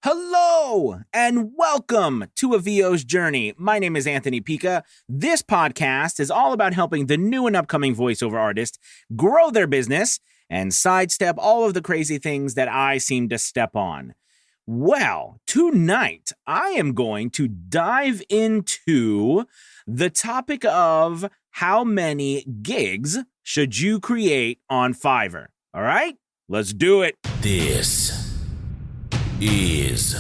Hello and welcome to A VO's Journey. My name is Anthony Pica. This podcast is all about helping the new and upcoming voiceover artists grow their business and sidestep all of the crazy things that I seem to step on. Well, tonight I am going to dive into the topic of how many gigs should you create on Fiverr. All right, let's do it. This is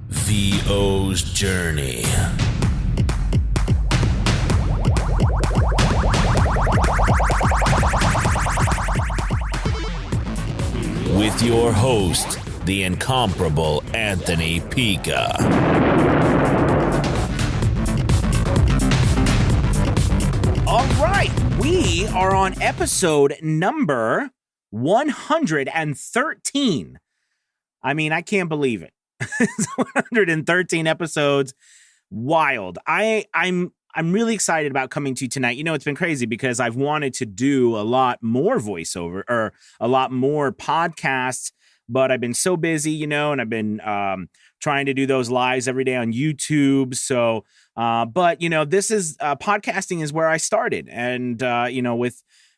VO's Journey. With your host, the incomparable Anthony Pica. All right, we are on episode number 113. I mean, I can't believe it. It's 113 episodes. Wild. I'm really excited about coming to you tonight. You know, it's been crazy because I've wanted to do a lot more voiceover or a lot more podcasts, but I've been so busy, and I've been trying to do those lives every day on YouTube. So, but this is podcasting is where I started, and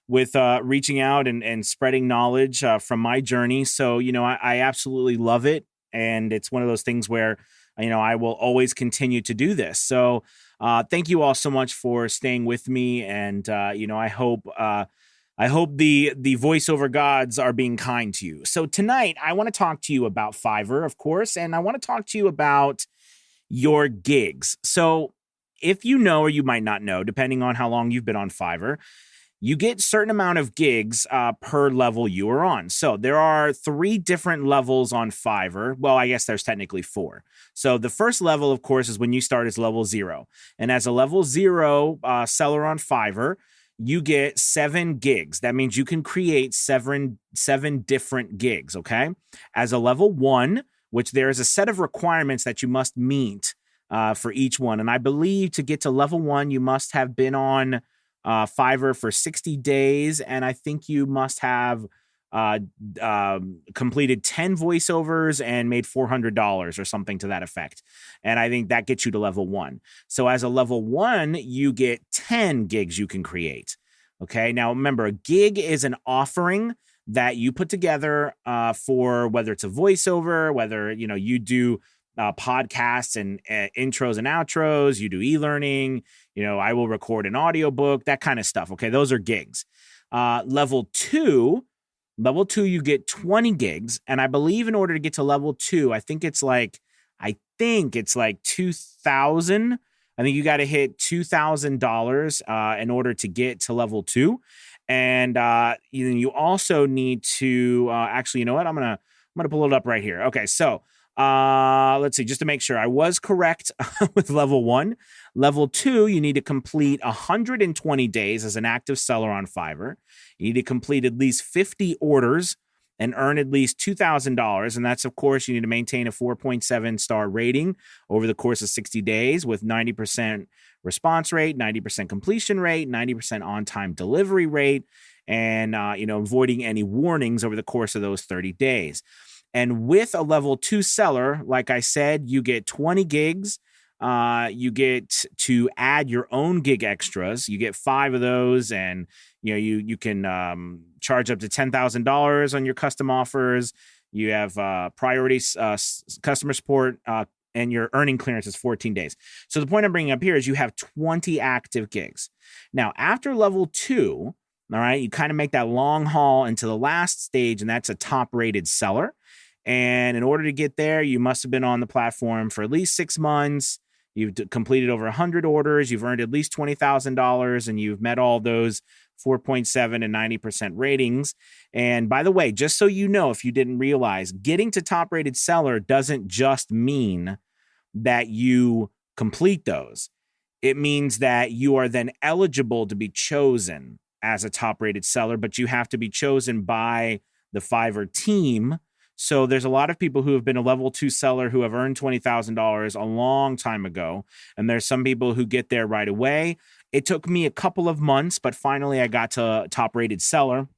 with reaching out and spreading knowledge from my journey. So, I absolutely love it. And it's one of those things where, I will always continue to do this. So thank you all so much for staying with me. And, I hope the voiceover gods are being kind to you. So tonight I want to talk to you about Fiverr, of course, and I want to talk to you about your gigs. So if you know, or you might not know, depending on how long you've been on Fiverr, you get a certain amount of gigs per level you are on. So there are 3 different levels on Fiverr. Well, I guess there's technically 4. So the first level, of course, is when you start as level 0. And as a level 0 seller on Fiverr, you get 7 gigs. That means you can create seven different gigs, okay? As a level 1, which there is a set of requirements that you must meet for each one. And I believe to get to level 1, you must have been on Fiverr for 60 days, and I think you must have completed 10 voiceovers and made $400 or something to that effect. And I think that gets you to level 1. So as a level 1, you get 10 gigs you can create. Okay. Now remember, a gig is an offering that you put together for whether it's a voiceover, whether, you do podcasts and intros and outros, you do e-learning, I will record an audiobook, that kind of stuff. Okay. Those are gigs. Level 2, you get 20 gigs. And I believe in order to get to level 2, I think it's like 2,000. I think you got to hit $2,000 in order to get to level 2. And you also need to actually, you know what? I'm going to pull it up right here. Okay. So let's see, just to make sure I was correct with level 1. Level 2, you need to complete 120 days as an active seller on Fiverr. You need to complete at least 50 orders and earn at least $2,000. And that's, of course, you need to maintain a 4.7 star rating over the course of 60 days with 90% response rate, 90% completion rate, 90% on-time delivery rate, and, avoiding any warnings over the course of those 30 days. And with a level 2 seller, like I said, you get 20 gigs. You get to add your own gig extras. You get 5 of those, and you can charge up to $10,000 on your custom offers. You have priority customer support, and your earning clearance is 14 days. So the point I'm bringing up here is you have 20 active gigs. Now, after level 2, all right, you kind of make that long haul into the last stage, and that's a top-rated seller. And in order to get there, you must have been on the platform for at least 6 months. You've completed over 100 orders. You've earned at least $20,000, and you've met all those 4.7 and 90% ratings. And by the way, just so you know, if you didn't realize, getting to top-rated seller doesn't just mean that you complete those. It means that you are then eligible to be chosen as a top-rated seller, but you have to be chosen by the Fiverr team. So there's a lot of people who have been a level 2 seller who have earned $20,000 a long time ago. And there's some people who get there right away. It took me a couple of months, but finally I got to top rated seller.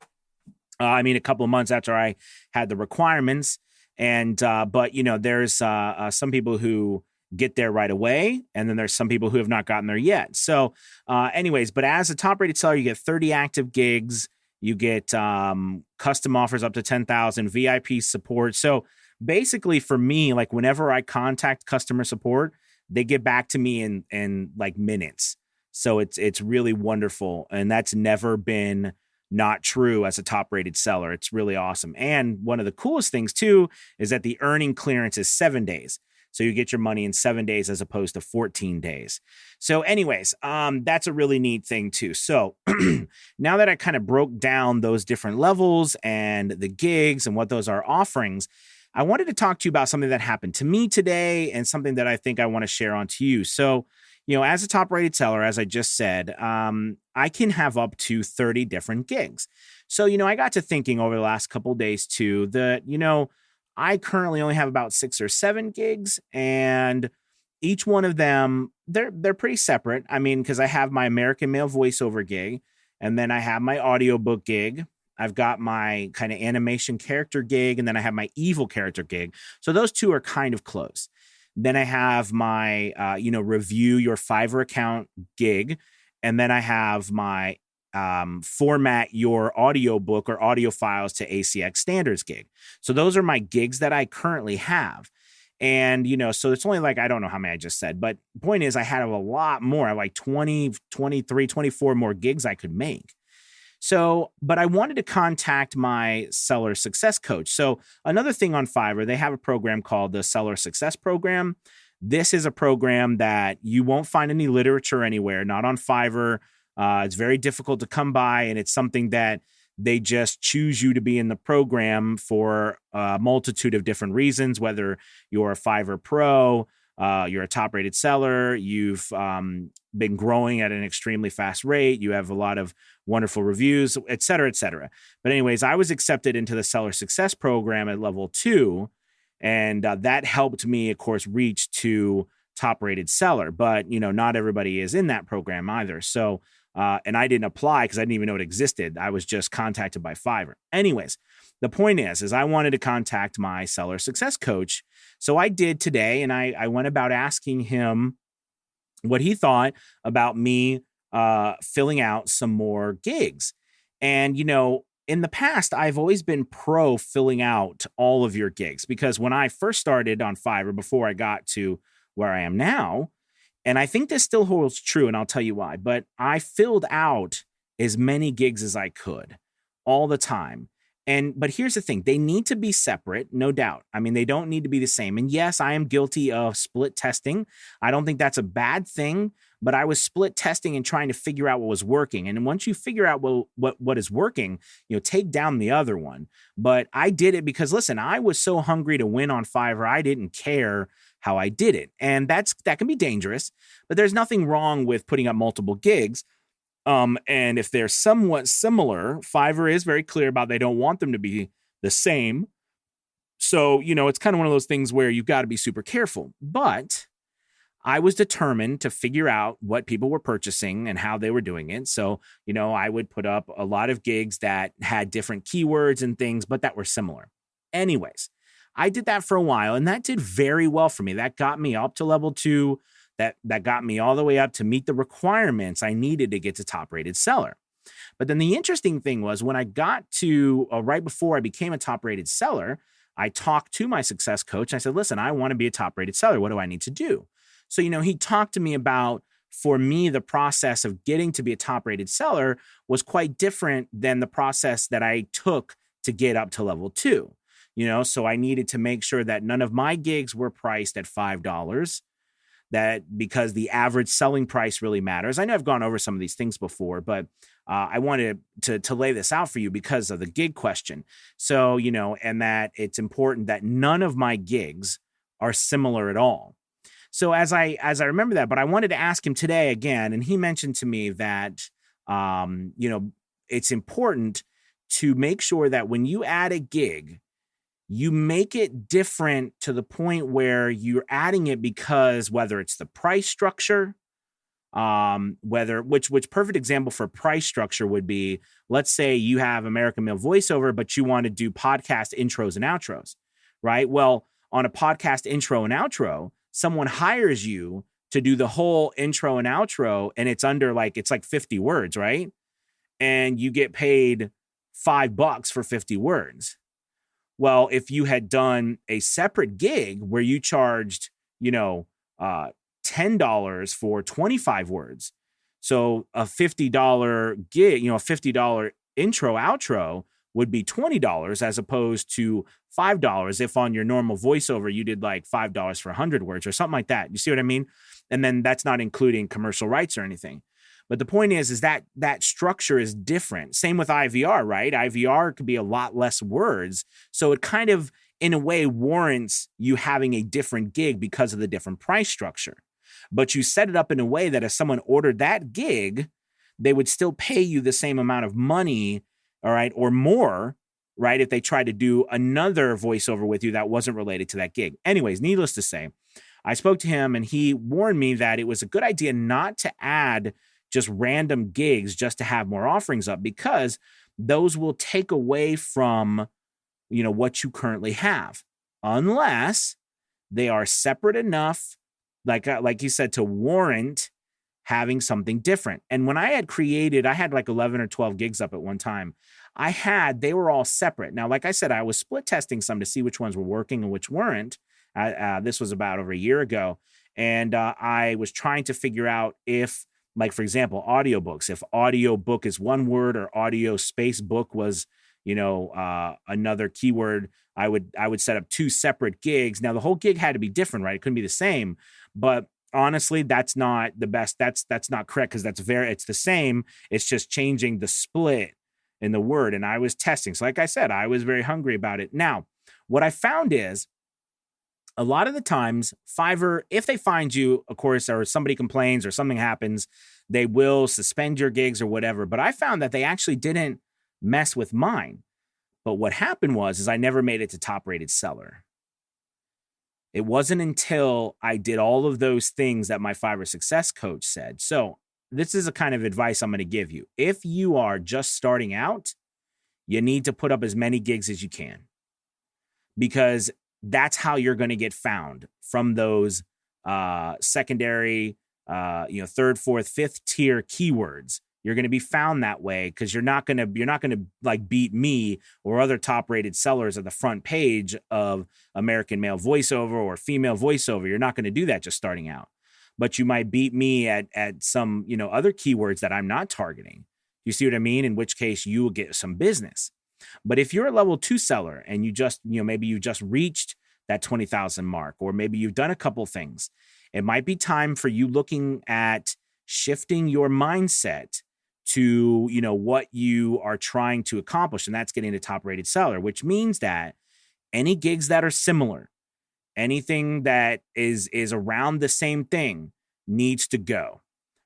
A couple of months after I had the requirements. And but there's some people who get there right away, and then there's some people who have not gotten there yet. So anyways, but as a top rated seller, you get 30 active gigs, you get custom offers up to 10,000, VIP support. So basically for me, like whenever I contact customer support, they get back to me in like minutes. So it's really wonderful, and that's never been not true as a top rated seller. It's really awesome. And one of the coolest things too is that the earning clearance is 7 days. So you get your money in 7 days as opposed to 14 days. So anyways, that's a really neat thing too. So now that I kind of broke down those different levels and the gigs and what those are offerings, I wanted to talk to you about something that happened to me today and something that I think I want to share on to you. So, as a top rated seller, as I just said, I can have up to 30 different gigs. So, I got to thinking over the last couple of days too that, I currently only have about 6 or 7 gigs, and each one of them, they're pretty separate. I mean, because I have my American Male voiceover gig, and then I have my audiobook gig. I've got my kind of animation character gig, and then I have my evil character gig. So those two are kind of close. Then I have my, review your Fiverr account gig, and then I have my format your audiobook or audio files to ACX standards gig. So those are my gigs that I currently have. And, so it's only like, I don't know how many I just said, but the point is I had a lot more. I have like 20, 23, 24 more gigs I could make. So, but I wanted to contact my seller success coach. So another thing on Fiverr, they have a program called the Seller Success Program. This is a program that you won't find any literature anywhere, not on Fiverr. It's very difficult to come by, and it's something that they just choose you to be in the program for a multitude of different reasons, whether you're a Fiverr Pro, you're a top-rated seller, you've been growing at an extremely fast rate, you have a lot of wonderful reviews, et cetera, et cetera. But anyways, I was accepted into the Seller Success Program at level 2, and that helped me, of course, reach to top-rated seller. But, not everybody is in that program either. So, and I didn't apply because I didn't even know it existed. I was just contacted by Fiverr. Anyways, the point is I wanted to contact my seller success coach. So I did today, and I went about asking him what he thought about me filling out some more gigs. And, in the past, I've always been pro filling out all of your gigs, because when I first started on Fiverr, before I got to where I am now, and I think this still holds true, and I'll tell you why, but I filled out as many gigs as I could all the time. But here's the thing, they need to be separate, no doubt. I mean, they don't need to be the same. And yes, I am guilty of split testing. I don't think that's a bad thing, but I was split testing and trying to figure out what was working. And once you figure out what is working, take down the other one. But I did it because, listen, I was so hungry to win on Fiverr, I didn't care how I did it. And that can be dangerous, but there's nothing wrong with putting up multiple gigs. And if they're somewhat similar, Fiverr is very clear about they don't want them to be the same. So, it's kind of one of those things where you've got to be super careful. But I was determined to figure out what people were purchasing and how they were doing it. So, I would put up a lot of gigs that had different keywords and things, but that were similar. Anyways, I did that for a while, and that did very well for me. That got me up to level 2. That got me all the way up to meet the requirements I needed to get to top-rated seller. But then the interesting thing was when I got to right before I became a top-rated seller, I talked to my success coach. I said, listen, I want to be a top-rated seller. What do I need to do? So, he talked to me about, for me, the process of getting to be a top-rated seller was quite different than the process that I took to get up to level 2. So I needed to make sure that none of my gigs were priced at $5, that because the average selling price really matters. I know I've gone over some of these things before, but I wanted to lay this out for you because of the gig question. So, and that it's important that none of my gigs are similar at all. So as I remember that, but I wanted to ask him today again, and he mentioned to me that, it's important to make sure that when you add a gig, you make it different to the point where you're adding it because whether it's the price structure, which perfect example for price structure would be, let's say you have American Male voiceover, but you want to do podcast intros and outros, right? Well, on a podcast intro and outro, someone hires you to do the whole intro and outro, and it's like 50 words, right? And you get paid $5 for 50 words. Well, if you had done a separate gig where you charged, $10 for 25 words, so a $50 gig, a $50 intro outro would be $20 as opposed to $5 if on your normal voiceover you did like $5 for 100 words or something like that. You see what I mean? And then that's not including commercial rights or anything. But the point is that structure is different. Same with IVR, right? IVR could be a lot less words. So it kind of, in a way, warrants you having a different gig because of the different price structure. But you set it up in a way that if someone ordered that gig, they would still pay you the same amount of money, all right, or more, right, if they tried to do another voiceover with you that wasn't related to that gig. Anyways, needless to say, I spoke to him and he warned me that it was a good idea not to add just random gigs just to have more offerings up, because those will take away from, what you currently have, unless they are separate enough, like you said, to warrant having something different. And when I had like 11 or 12 gigs up at one time. They were all separate. Now, like I said, I was split testing some to see which ones were working and which weren't. This was about over a year ago. And I was trying to figure out if, like, for example, audiobooks, if audiobook is one word or audio space book was, another keyword, I would set up two separate gigs. Now, the whole gig had to be different, right? It couldn't be the same. But honestly, that's not the best. That's not correct, because it's the same. It's just changing the split in the word. And I was testing. So like I said, I was very hungry about it. Now, what I found is a lot of the times Fiverr, if they find you, of course, or somebody complains or something happens, they will suspend your gigs or whatever. But I found that they actually didn't mess with mine. But what happened is I never made it to top rated seller. It wasn't until I did all of those things that my Fiverr success coach said. So this is a kind of advice I'm going to give you. If you are just starting out, you need to put up as many gigs as you can, because that's how you're going to get found from those secondary, third, fourth, fifth tier keywords. You're going to be found that way because you're not going to like beat me or other top rated sellers at the front page of American male voiceover or female voiceover. You're not going to do that just starting out. But you might beat me at some, other keywords that I'm not targeting. You see what I mean? In which case you will get some business. But if you're a level 2 seller and you just, maybe you just reached that 20,000 mark, or maybe you've done a couple things, it might be time for you looking at shifting your mindset to, what you are trying to accomplish. And that's getting a top rated seller, which means that any gigs that are similar, anything that is around the same thing needs to go.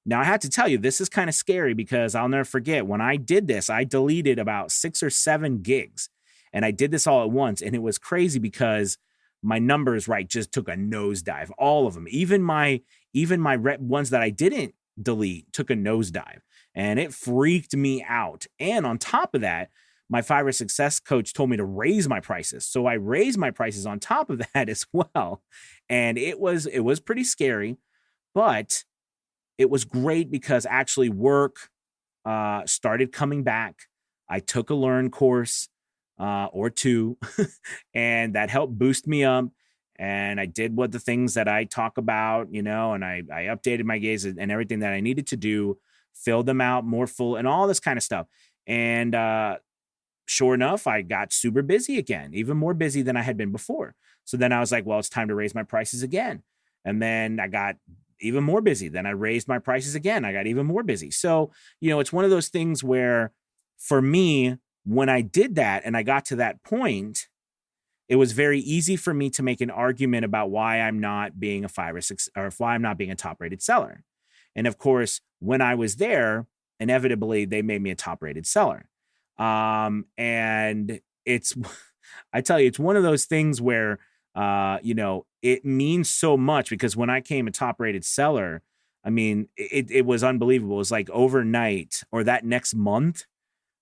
Now, I have to tell you, this is kind of scary because I'll never forget when I did this, I deleted about 6 or 7 gigs, and I did this all at once. And it was crazy because my numbers, right, just took a nosedive, all of them. Even my ones that I didn't delete took a nosedive, and it freaked me out. And on top of that, my Fiverr success coach told me to raise my prices. So I raised my prices on top of that as well. And it was pretty scary, but it was great because actually work started coming back. I took a learn course or two, and that helped boost me up. And I did the things that I talk about, and I updated my gigs and everything that I needed to do, filled them out more full and all this kind of stuff. And sure enough, I got super busy again, even more busy than I had been before. So then I was like, well, it's time to raise my prices again. And then I got even more busy. Then I raised my prices again. I got even more busy. So, it's one of those things where for me, when I did that and I got to that point, it was very easy for me to make an argument about why I'm not being a 5 or 6, or why I'm not being a top rated seller. And of course, when I was there, inevitably they made me a top rated seller. And it's, I tell you, it's one of those things where, it means so much because when I came a top rated seller, I mean, it was unbelievable. It was like overnight or that next month,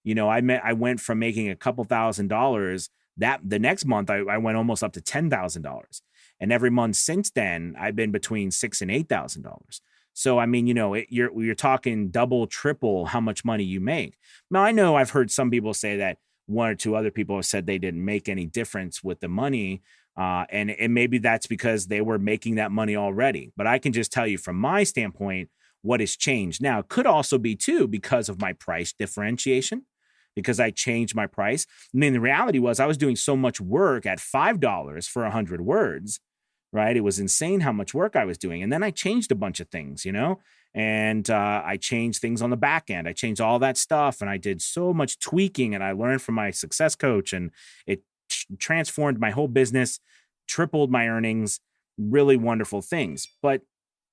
I went from making a couple $1,000 The next month I went almost up to $10,000. And every month since then, I've been between $6,000 and $8,000. So, I mean, you're talking double, triple how much money you make. Now, I know I've heard some people say that one or two other people have said they didn't make any difference with the money. And maybe that's because they were making that money already. But I can just tell you from my standpoint, what has changed. Now, it could also be too because of my price differentiation, because I changed my price. I mean, the reality was I was doing so much work at $5 for 100 words, right? It was insane how much work I was doing. And then I changed a bunch of things, and I changed things on the back end. I changed all that stuff, and I did so much tweaking, and I learned from my success coach, and it transformed my whole business, tripled my earnings, really wonderful things. But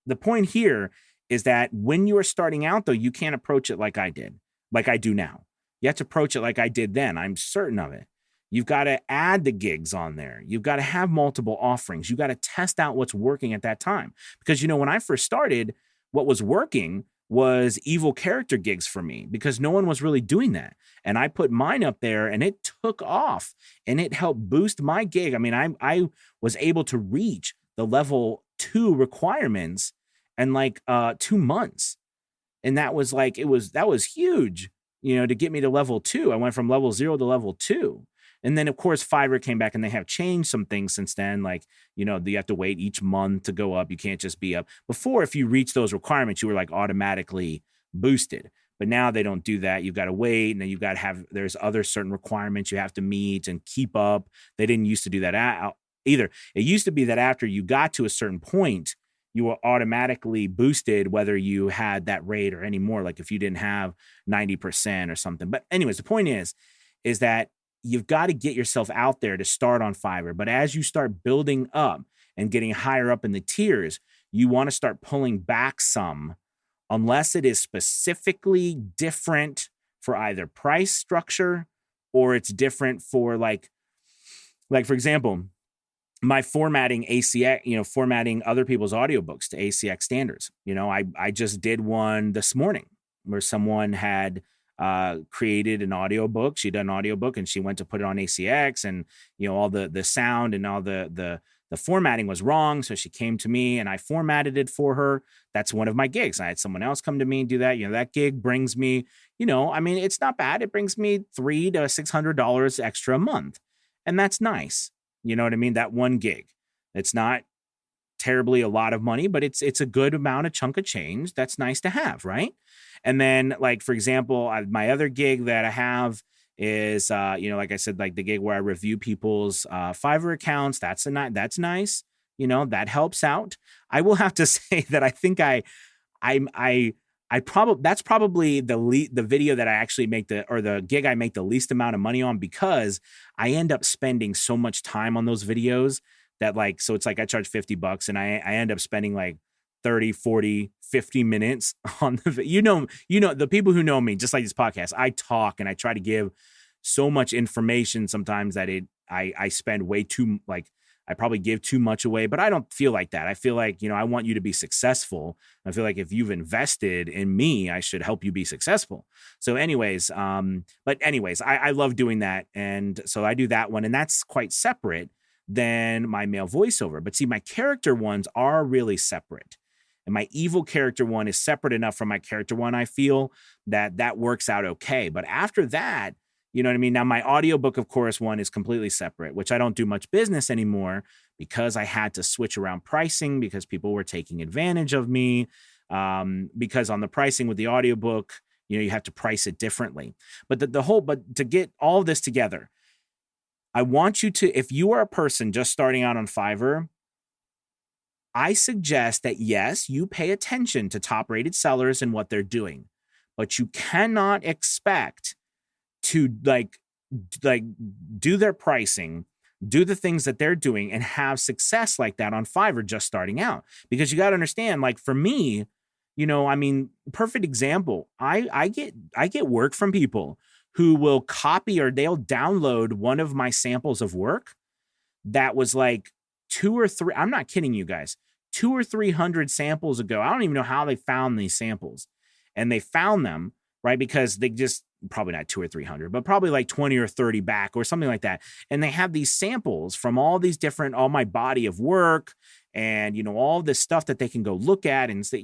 the point here is that when you are starting out, though, you can't approach it like I did, like I do now. You have to approach it like I did then. I'm certain of it. You've got to add the gigs on there. You've got to have multiple offerings. You've got to test out what's working at that time. Because, when I first started, what was working was evil character gigs for me because no one was really doing that. And I put mine up there and it took off and it helped boost my gig. I mean, I was able to reach the level 2 requirements in like 2 months. And that was huge, to get me to level 2. I went from level 0 to level 2. And then, of course, Fiverr came back and they have changed some things since then. Like, you have to wait each month to go up. You can't just be up. Before, if you reach those requirements, you were like automatically boosted. But now they don't do that. You've got to wait. And then you've got to there's other certain requirements you have to meet and keep up. They didn't used to do that either. It used to be that after you got to a certain point, you were automatically boosted whether you had that rate or any more, like if you didn't have 90% or something. But anyways, the point is that you've got to get yourself out there to start on Fiverr. But as you start building up and getting higher up in the tiers, you want to start pulling back some unless it is specifically different for either price structure or it's different for like for example, my formatting ACX, formatting other people's audiobooks to ACX standards. I just did one this morning where someone had created an audiobook. She did an audiobook and she went to put it on ACX and, all the sound and all the formatting was wrong. So she came to me and I formatted it for her. That's one of my gigs. I had someone else come to me and do that. That gig brings me, it's not bad. It brings me $300 to $600 extra a month. And that's nice. You know what I mean? That one gig. It's not terribly a lot of money, but it's a good amount of chunk of change. That's nice to have, right? And then, like, for example, my other gig that I have is, like I said, like the gig where I review people's Fiverr accounts. That's nice. That helps out. I will have to say that I think that's probably the video that I actually make the gig I make the least amount of money on because I end up spending so much time on those videos that so it's like I charge $50 and I end up spending like 30, 40, 50 minutes on the people who know me, just like this podcast, I talk and I try to give so much information sometimes that I spend way too, I probably give too much away, but I don't feel like that. I feel like, I want you to be successful. I feel like if you've invested in me, I should help you be successful. So anyways, I love doing that. And so I do that one and that's quite separate than my male voiceover. But see, my character ones are really separate. And my evil character one is separate enough from my character one. I feel that works out okay. But after that, you know what I mean? Now, my audiobook, of course, one is completely separate, which I don't do much business anymore because I had to switch around pricing because people were taking advantage of me. Because on the pricing with the audiobook, you have to price it differently. But but to get all of this together, I want you to, if you are a person just starting out on Fiverr, I suggest that, yes, you pay attention to top-rated sellers and what they're doing, but you cannot expect to do their pricing, do the things that they're doing and have success like that on Fiverr just starting out. Because you got to understand, for me, perfect example, I get work from people who will copy or they'll download one of my samples of work that was like 2 or 3, I'm not kidding you guys, 200 or 300 samples ago. I don't even know how they found these samples. And they found them, right? Because they just, probably not 200 or 300, but probably like 20 or 30 back or something like that. And they have these samples from all my body of work and, all this stuff that they can go look at and say,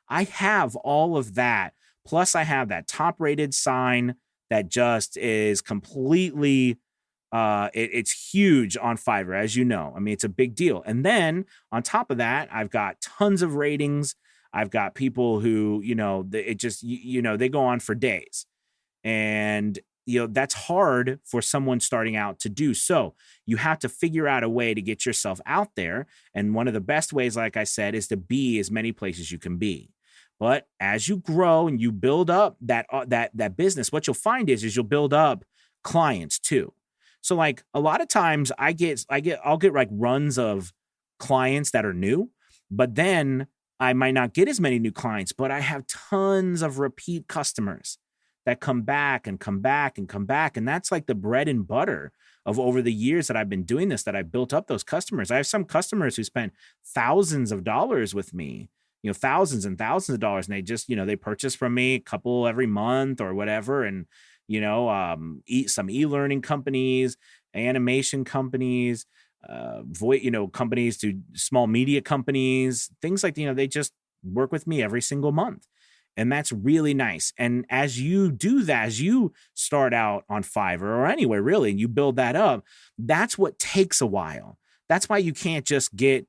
I have all of that. Plus I have that top rated sign that just is completely, it's huge on Fiverr, as you know. I mean, it's a big deal. And then on top of that, I've got tons of ratings. I've got people who, they go on for days. And, that's hard for someone starting out to do. So you have to figure out a way to get yourself out there. And one of the best ways, like I said, is to be as many places you can be. But as you grow and you build up that business, what you'll find is you'll build up clients too. So like a lot of times I'll get like runs of clients that are new, but then I might not get as many new clients, but I have tons of repeat customers that come back and come back and come back. And that's like the bread and butter of over the years that I've been doing this, that I built up those customers. I have some customers who spend thousands of dollars with me, thousands and thousands of dollars. And they just, they purchase from me a couple every month or whatever. And, some e-learning companies, animation companies, companies to small media companies, things like, they just work with me every single month. And that's really nice. And as you do that, as you start out on Fiverr or anywhere really, and you build that up, that's what takes a while. That's why you can't just get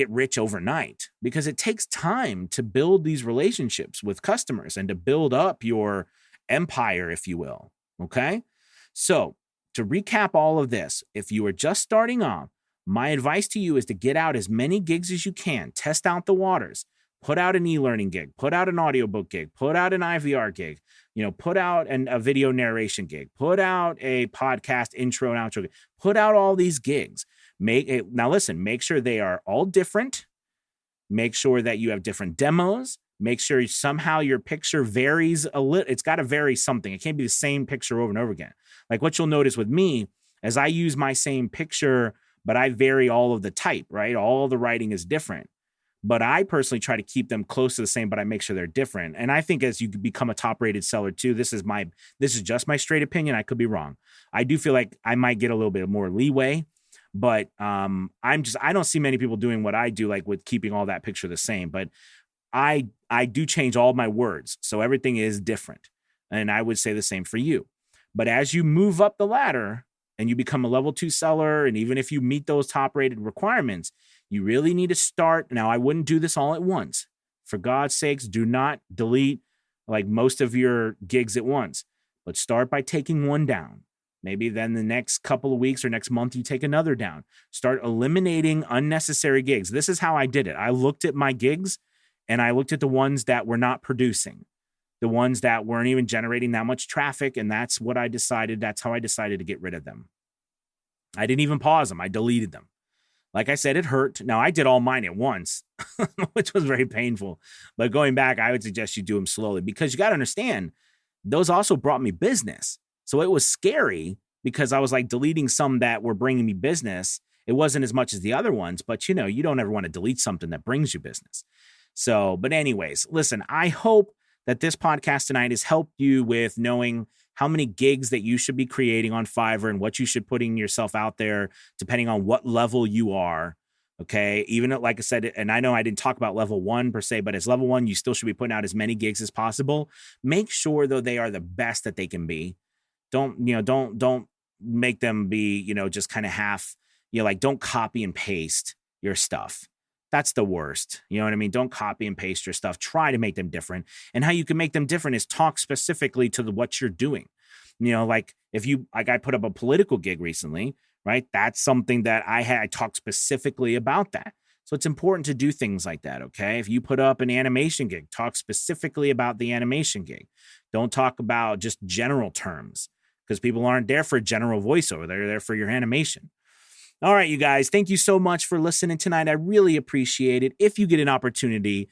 rich overnight, because it takes time to build these relationships with customers and to build up your empire, if you will. Okay. So to recap all of this, if you are just starting off, my advice to you is to get out as many gigs as you can, test out the waters. Put out an e-learning gig, put out an audiobook gig, put out an IVR gig, put out a video narration gig, put out a podcast intro and outro gig, put out all these gigs. Now listen, make sure they are all different. Make sure that you have different demos. Make sure somehow your picture varies a little. It's got to vary something. It can't be the same picture over and over again. Like what you'll notice with me, as I use my same picture, but I vary all of the type, right? All the writing is different. But I personally try to keep them close to the same, but I make sure they're different. And I think as you become a top rated seller too, this is just my straight opinion. I could be wrong. I do feel like I might get a little bit more leeway, but I don't see many people doing what I do, like with keeping all that picture the same. But I do change all my words. So everything is different. And I would say the same for you. But as you move up the ladder and you become a level 2 seller, and even if you meet those top rated requirements, you really need to start. Now, I wouldn't do this all at once. For God's sakes, do not delete like most of your gigs at once, but start by taking one down. Maybe then the next couple of weeks or next month, you take another down. Start eliminating unnecessary gigs. This is how I did it. I looked at my gigs and I looked at the ones that were not producing, the ones that weren't even generating that much traffic. And that's what I decided. That's how I decided to get rid of them. I didn't even pause them. I deleted them. Like I said, it hurt. Now, I did all mine at once, which was very painful. But going back, I would suggest you do them slowly, because you got to understand, those also brought me business. So it was scary because I was like deleting some that were bringing me business. It wasn't as much as the other ones, but you don't ever want to delete something that brings you business. So, but anyways, listen, I hope that this podcast tonight has helped you with knowing how many gigs that you should be creating on Fiverr and what you should putting yourself out there, depending on what level you are. Okay. Even like I said, and I know I didn't talk about level 1 per se, but as level 1, you still should be putting out as many gigs as possible. Make sure though they are the best that they can be. Don't make them be, just kind of half, like don't copy and paste your stuff. That's the worst. You know what I mean? Don't copy and paste your stuff. Try to make them different. And how you can make them different is talk specifically to what you're doing. Like I put up a political gig recently, right? That's something that I talked specifically about that. So it's important to do things like that. Okay. If you put up an animation gig, talk specifically about the animation gig. Don't talk about just general terms, because people aren't there for general voiceover. They're there for your animation. All right, you guys, thank you so much for listening tonight. I really appreciate it. If you get an opportunity,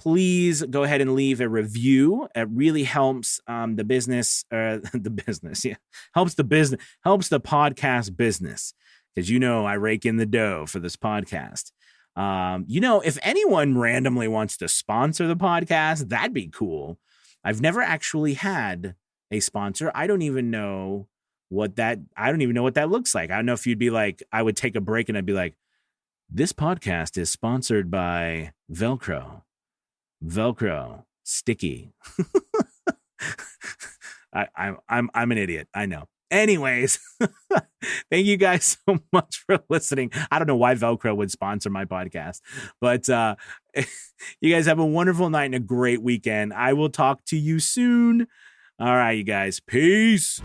please go ahead and leave a review. It really helps the business, helps the business, helps the podcast business, because I rake in the dough for this podcast. If anyone randomly wants to sponsor the podcast, that'd be cool. I've never actually had a sponsor. I don't even know what that looks like. I don't know if you'd be like, I would take a break and I'd be like, this podcast is sponsored by Velcro sticky. I'm an idiot. I know. Anyways, thank you guys so much for listening. I don't know why Velcro would sponsor my podcast, but you guys have a wonderful night and a great weekend. I will talk to you soon. All right, you guys. Peace.